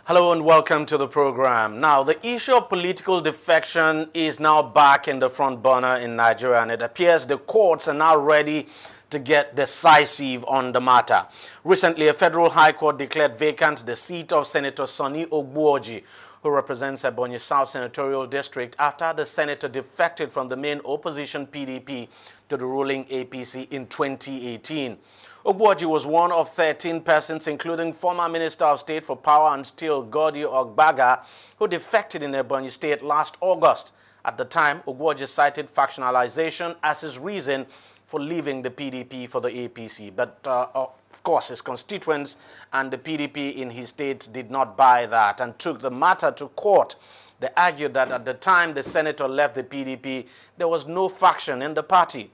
Hello and welcome to the program. Now, the issue of political defection is now back in the front burner in Nigeria, and it appears the courts are now ready to get decisive on the matter. Recently, a federal high court declared vacant the seat of Senator Sonny Ogbuoji, who represents Ebonyi South Senatorial District, after the senator defected from the main opposition PDP to the ruling APC in 2018. Ogbuoji was one of 13 persons, including former Minister of State for Power and Steel Godi Ogbaga, who defected in Ebonyi State last August. At the time, Ogbuoji cited factionalization as his reason for leaving the PDP for the APC. But, of course, his constituents and the PDP in his state did not buy that and took the matter to court. They argued that at the time the senator left the PDP, there was no faction in the party.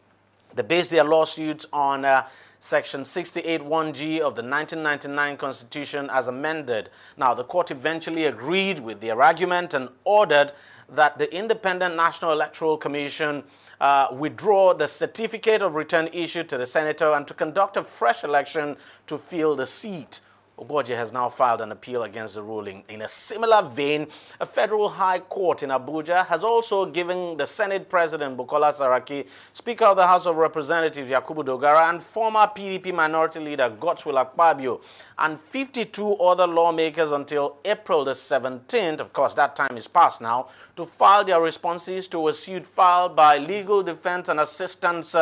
They based their lawsuits on Section 68(1)(g) of the 1999 Constitution as amended. Now, the court eventually agreed with their argument and ordered that the Independent National Electoral Commission withdraw the certificate of return issued to the senator and to conduct a fresh election to fill the seat. Ogbuoji has now filed an appeal against the ruling. In a similar vein, a federal high court in Abuja has also given the Senate President Bukola Saraki, Speaker of the House of Representatives Yakubu Dogara, and former PDP Minority Leader Godswill Akpabio, and 52 other lawmakers until April the 17th, of course that time is past now, to file their responses to a suit filed by Legal Defense and Assistance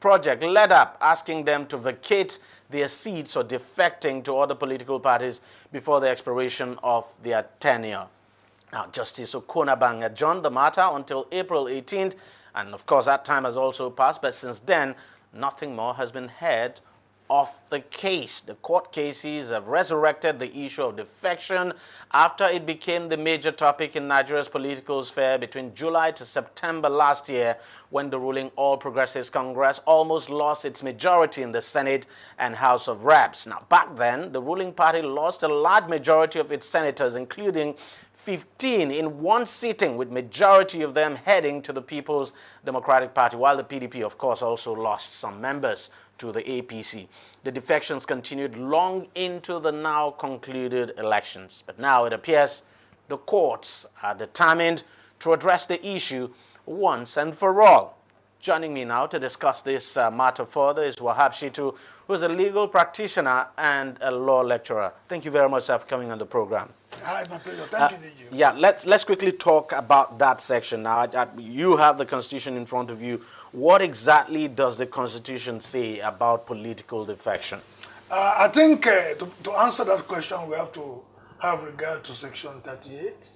Project, led up, asking them to vacate their seats or defecting to other political parties before the expiration of their tenure. Now, Justice Okonabang adjourned the matter until April 18th, and of course that time has also passed, but since then, nothing more has been heard of the case. The court cases have resurrected the issue of defection after it became the major topic in Nigeria's political sphere between July to September last year, when the ruling All Progressives Congress almost lost its majority in the Senate and House of Reps. Now, back then, the ruling party lost a large majority of its senators, including 15 in one sitting, with majority of them heading to the People's Democratic Party, while the PDP, of course, also lost some members to the APC. The defections continued long into the now concluded elections. But now it appears the courts are determined to address the issue once and for all. Joining me now to discuss this matter further is Wahab Shitu, who is a legal practitioner and a law lecturer. Thank you very much, sir, for coming on the program. Hi, my pleasure. Thank you, Deji. Yeah, let's quickly talk about that section now. You have the Constitution in front of you. What exactly does the Constitution say about political defection? I think to answer that question, we have to have regard to Section 38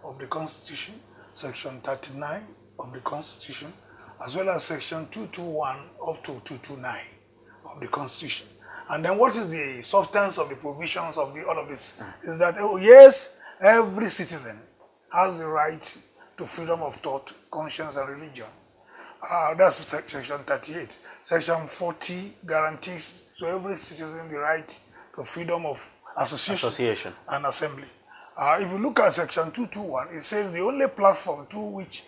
of the Constitution, Section 39 of the Constitution, as well as Section 221 up to 229 of the Constitution. And then what is the substance of the provisions of all of this? Is that, yes, every citizen has the right to freedom of thought, conscience, and religion. That's Section 38. Section 40 guarantees to every citizen the right to freedom of association. And assembly. If you look at Section 221, it says the only platform through which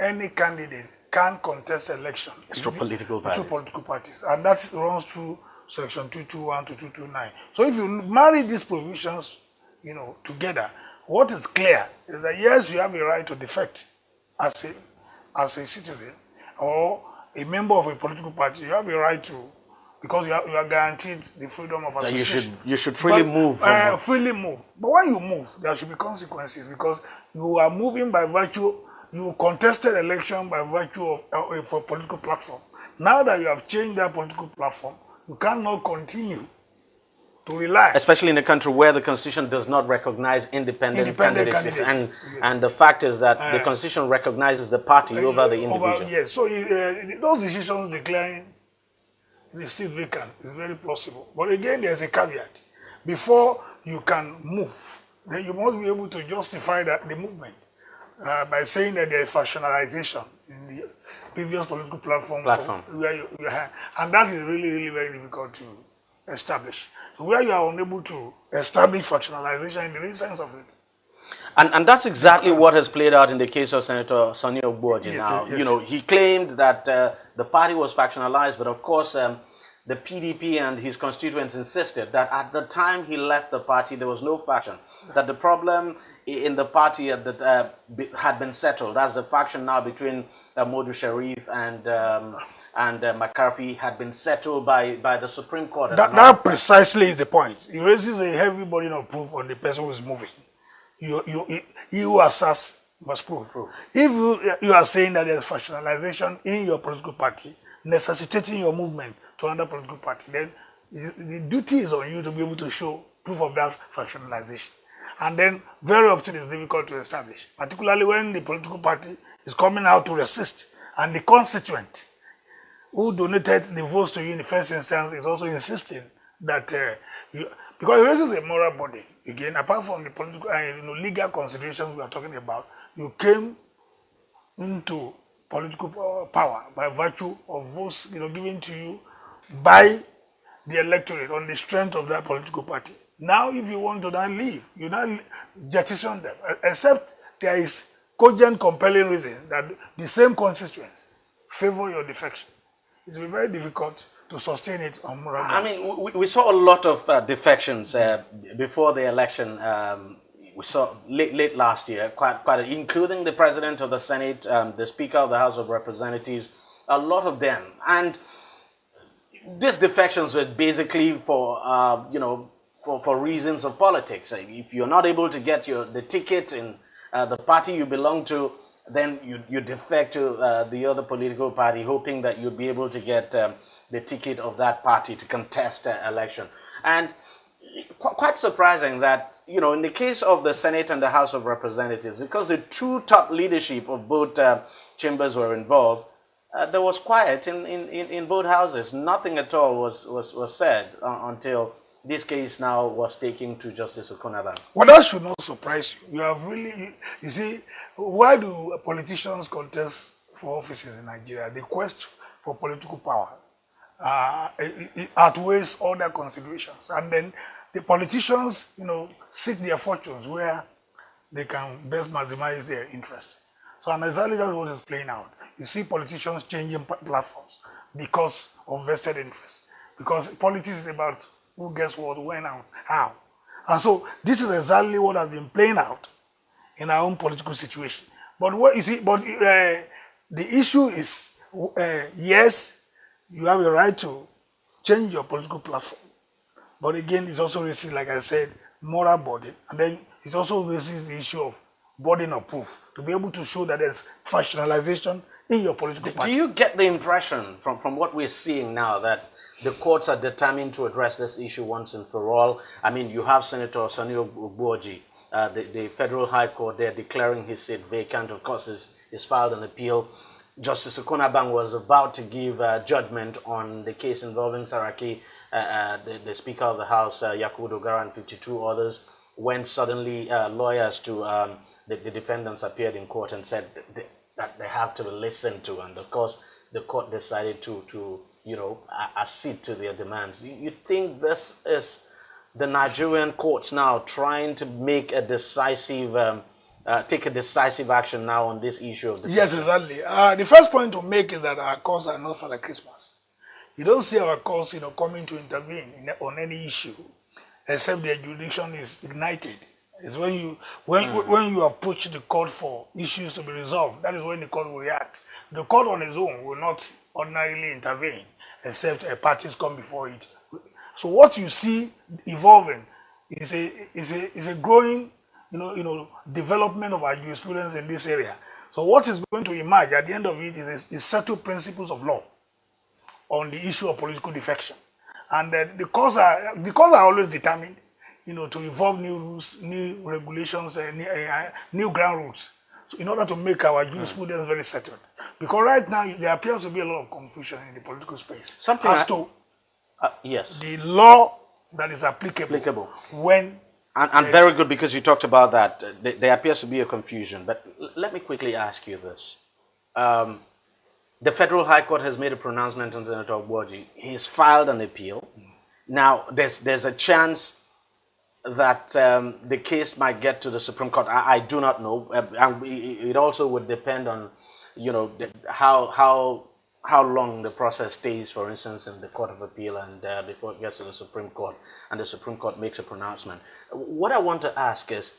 any candidate can contest election is through political parties. And that runs through Section 221 to 229. So if you marry these provisions, together, what is clear is that yes, you have a right to defect as a citizen or a member of a political party. You have a right to, because you are guaranteed the freedom of association. You should freely move. Freely move. But when you move, there should be consequences, because you are moving by virtue. You contested election by virtue of a political platform. Now that you have changed that political platform, you cannot continue to rely. Especially in a country where the Constitution does not recognize independent candidates. And the fact is that the Constitution recognizes the party over the individual. Yes, so those decisions declaring the seat vacant is very plausible. But again, there's a caveat. Before you can move, then you must be able to justify the movement by saying that there is factionalization in the previous political platform. And that is really, really very difficult to establish. So where you are unable to establish factionalization in the real sense of it. And that's exactly what has played out in the case of Senator Sonny Ogbuoji. Yes. He claimed that the party was factionalized, but of course the PDP and his constituents insisted that at the time he left the party, there was no faction. that the problem in the party had been settled. That's the faction now between Modu Sharif and McCarthy had been settled by the Supreme Court. That precisely is the point. It raises a heavy burden of proof on the person who is moving. He who asserts must prove. If you are saying that there's factionalization in your political party, necessitating your movement to another political party, then the duty is on you to be able to show proof of that factionalization. And then very often it's difficult to establish, particularly when the political party is coming out to resist, and the constituent who donated the votes to you in the first instance is also insisting that because it raises a moral burden. Again, apart from the political legal considerations we are talking about, you came into political power by virtue of votes given to you by the electorate on the strength of that political party. Now, if you want to now leave, you now jettison them, except there is cogent, compelling reason that the same constituents favor your defection. It will be very difficult to sustain it on moral grounds. I mean, we saw a lot of defections before the election. We saw late last year, quite including the president of the Senate, the Speaker of the House of Representatives, a lot of them. And these defections were basically for for reasons of politics. If you're not able to get the ticket in the party you belong to, then you defect to the other political party, hoping that you'll be able to get the ticket of that party to contest an election. And quite surprising that, in the case of the Senate and the House of Representatives, because the two top leadership of both chambers were involved, there was quiet in both houses. Nothing at all was said until this case now was taken to Justice Okunaba. Well, that should not surprise you. You see, why do politicians contest for offices in Nigeria? The quest for political power it outweighs all their considerations. And then the politicians, seek their fortunes where they can best maximize their interest. So exactly that's what is playing out. You see politicians changing platforms because of vested interests. Because politics is about who gets what, when, and how. And so this is exactly what has been playing out in our own political situation. But what you see, the issue is, yes, you have a right to change your political platform. But again, it's also raises, like I said, moral burden. And then it also raises the issue of burden of proof, to be able to show that there's factionalization in your political party. Do you get the impression from what we're seeing now that the courts are determined to address this issue once and for all? I mean, you have Senator Sani Ogbuoji, the Federal High Court there declaring his seat vacant. Of course, he's filed an appeal. Justice Okunabang was about to give judgment on the case involving Saraki, the Speaker of the House, Yakubu Dogara, and 52 others, when suddenly lawyers to the defendants appeared in court and said that they have to be listened to. And of course, the court decided to accede to their demands. Do you think this is the Nigerian courts now trying to make a decisive take a decisive action now on this issue of the Yes, exactly. The first point to make is that our courts are not Father Christmas. You don't see our courts, coming to intervene on any issue, except their jurisdiction is ignited. It's when you approach the court for issues to be resolved, that is when the court will react. The court on its own will not ordinarily intervene, except parties come before it. So what you see evolving is a growing development of our jurisprudence in this area. So what is going to emerge at the end of it is settled principles of law on the issue of political defection. And the courts are always determined, to evolve new rules, new regulations, new ground rules, so in order to make our jurisprudence very settled. Because right now, there appears to be a lot of confusion in the political space as to the law that is applicable. when And very good, because you talked about that. There appears to be a confusion. But let me quickly ask you this. The Federal High Court has made a pronouncement on Senator Ogbuoji. He's filed an appeal. Now, there's a chance that the case might get to the Supreme Court. I do not know. And it also would depend on, how how long the process stays, for instance, in the Court of Appeal and before it gets to the Supreme Court, and the Supreme Court makes a pronouncement. What I want to ask is,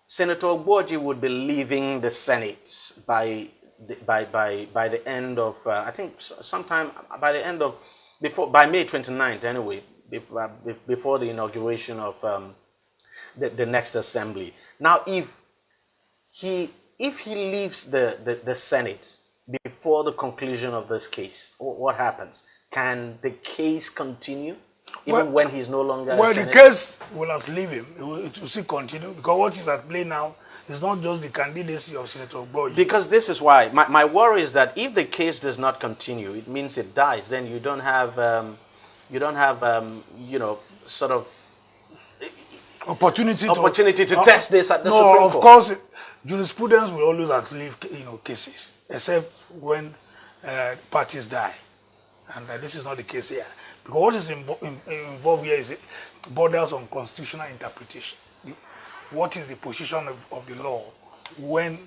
Senator Boji would be leaving the Senate by the end of, I think sometime by the end of, by May 29th anyway, before the inauguration of the next assembly. Now, if he leaves the Senate before the conclusion of this case, what happens? Can the case continue even when he's no longer well, a senator? The case will not leave him. It will still continue because what is at play now is not just the candidacy of Senator Boji. Because this is why my worry is that if the case does not continue, it means it dies. Then you don't have sort of opportunity to test this at the Supreme Court. No, of course, jurisprudence will always outlive cases, except when parties die, and this is not the case here. Because what is involved here is borders on constitutional interpretation. What is the position of the law when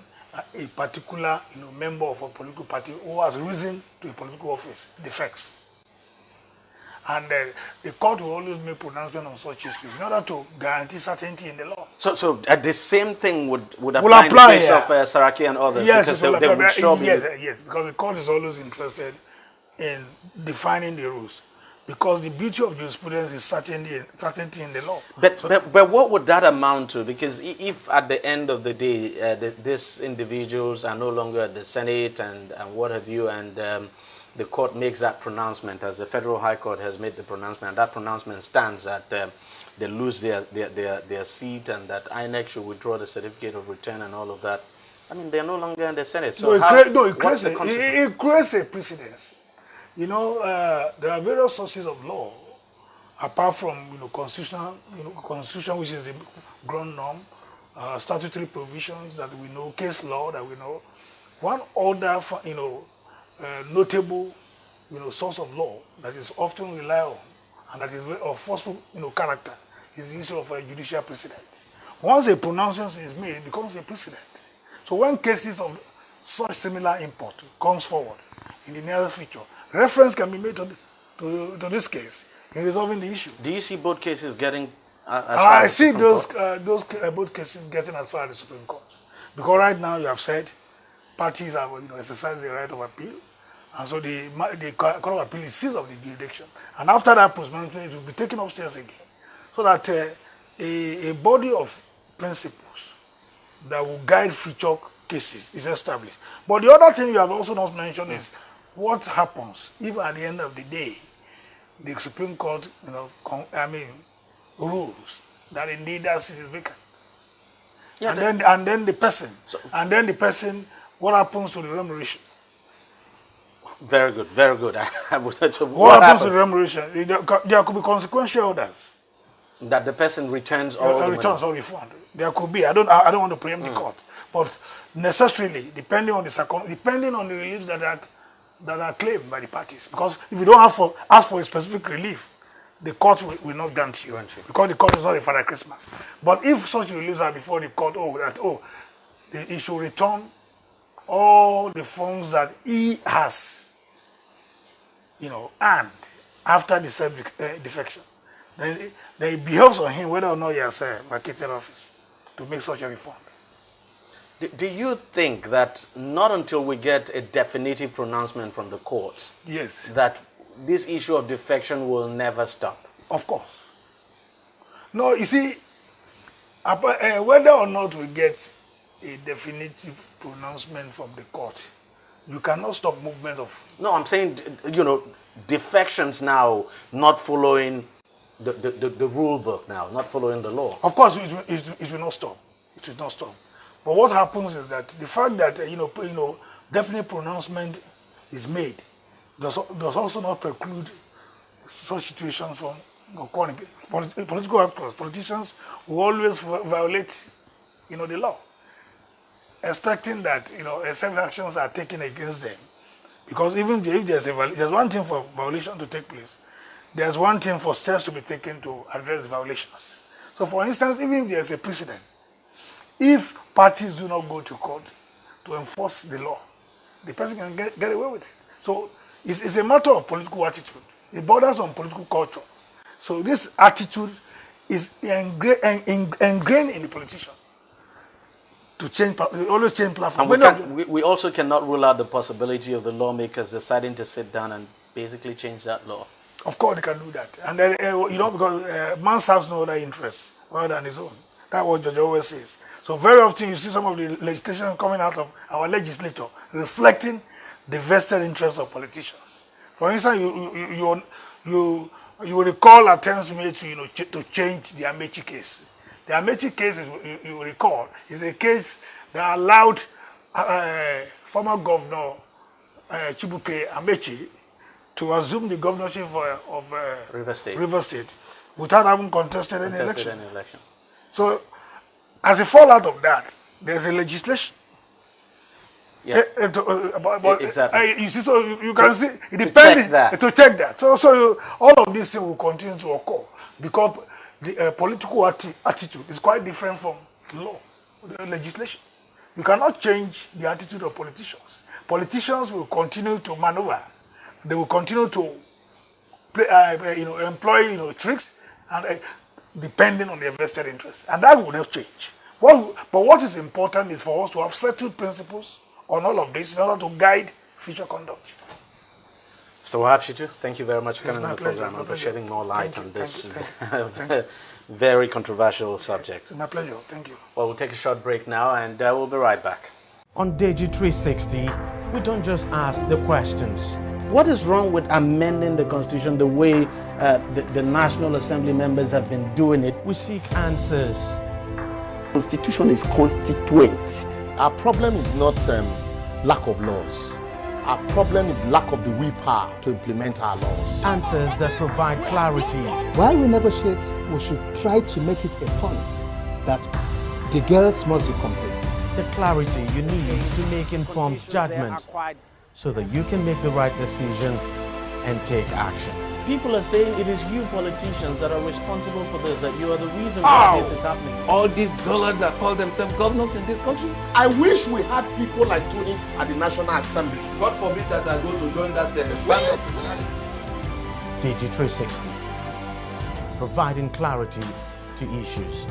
a particular member of a political party who has risen to a political office defects? And the court will always make pronouncement on such issues in order to guarantee certainty in the law. So the same thing would apply in the case of Saraki and others? Yes, because they would sure be... Yes, because the court is always interested in defining the rules. Because the beauty of jurisprudence is certainty in the law. But what would that amount to? Because if at the end of the day, these individuals are no longer at the Senate and what have you, and the court makes that pronouncement, as the Federal High Court has made the pronouncement, and that pronouncement stands that they lose their seat and that INEC should withdraw the certificate of return and all of that. I mean, they are no longer in the Senate. So it creates a precedence. There are various sources of law, apart from constitution, which is the ground norm, statutory provisions that we know, case law that we know. One other, notable, source of law that is often relied on and that is of forceful, character is the issue of a judicial precedent. Once a pronouncement is made, it becomes a precedent. So when cases of such similar import comes forward in the nearest future, reference can be made to this case in resolving the issue. Do you see both cases getting as far I as see those both cases getting as far as the Supreme Court. Because right now you have said parties have exercised the right of appeal, and so the Court of Appeal is seized of the jurisdiction. And after that post-management, it will be taken upstairs again. So that a body of principles that will guide future cases is established. But the other thing you have also not mentioned is what happens if at the end of the day the Supreme Court, rules that indeed that seat is vacant. Yeah, and then the person, what happens to the remuneration? Very good, very good. What happens to the remuneration? There could be consequential orders. That the person returns all the returns or refund. There could be. I don't want to preempt the court, but necessarily depending on the reliefs that are claimed by the parties. Because if you don't ask for a specific relief, the court will not grant you, because the court is not a Father Christmas. But if such reliefs are before the court, he should return all the funds that he has, earned after the self-defection. Then it behoves on him whether or not he has vacated office to make such a refund. Do you think that not until we get a definitive pronouncement from the courts, yes, that this issue of defection will never stop? Of course. No, you see, whether or not we get a definitive pronouncement from the court, you cannot stop movement of... No, I'm saying, defections now not following the rule book now, not following the law. Of course, it will not stop. It will not stop. But what happens is that the fact that, definite pronouncement is made does also not preclude such situations from occurring. Political actors, politicians will always violate, the law, expecting that, except actions are taken against them. Because even if there's one thing for violation to take place, there's one thing for steps to be taken to address violations. So, for instance, even if there's a precedent, if parties do not go to court to enforce the law, the person can get away with it. So It's a matter of political attitude. It borders on political culture. So this attitude is ingrained in the politician to change. They always change platform. And we also cannot rule out the possibility of the lawmakers deciding to sit down and basically change that law. Of course, they can do that. And then, because man serves no other interest other than his own. That's what Judge always says. So very often you see some of the legislation coming out of our legislature reflecting the vested interests of politicians. For instance, you will recall attempts made to change the Amechi case. The Amechi case, you recall, is a case that allowed former governor Chibuke Amechi to assume the governorship of River State without having contested any election. So, as a fallout of that, there's a legislation. Yeah. Exactly. You see, so you can see it depending to check that. So all of these things will continue to occur because the political attitude is quite different from law, the legislation. You cannot change the attitude of politicians. Politicians will continue to maneuver. They will continue to play, employ, tricks, and depending on their vested interests, and that will not change. But what is important is for us to have settled principles on all of this in order to guide future conduct. Mr. Wahab, thank you very much for coming on the program and for shedding more light on this very controversial subject. It's my pleasure. Thank you. Well, we'll take a short break now, and we'll be right back. On Deji 360, we don't just ask the questions. What is wrong with amending the Constitution the way the National Assembly members have been doing it? We seek answers. The Constitution is constituent. Our problem is not lack of laws. Our problem is lack of the willpower to implement our laws. Answers that provide clarity. While we negotiate, we should try to make it a point that the girls must be complete. The clarity you need to make informed judgment so that you can make the right decision and take action. People are saying it is you politicians that are responsible for this, that you are the reason why this is happening. All these dollars that call themselves governors in this country? I wish we had people like Tony at the National Assembly. God forbid that I go to join that band. Deji 360, providing clarity to issues.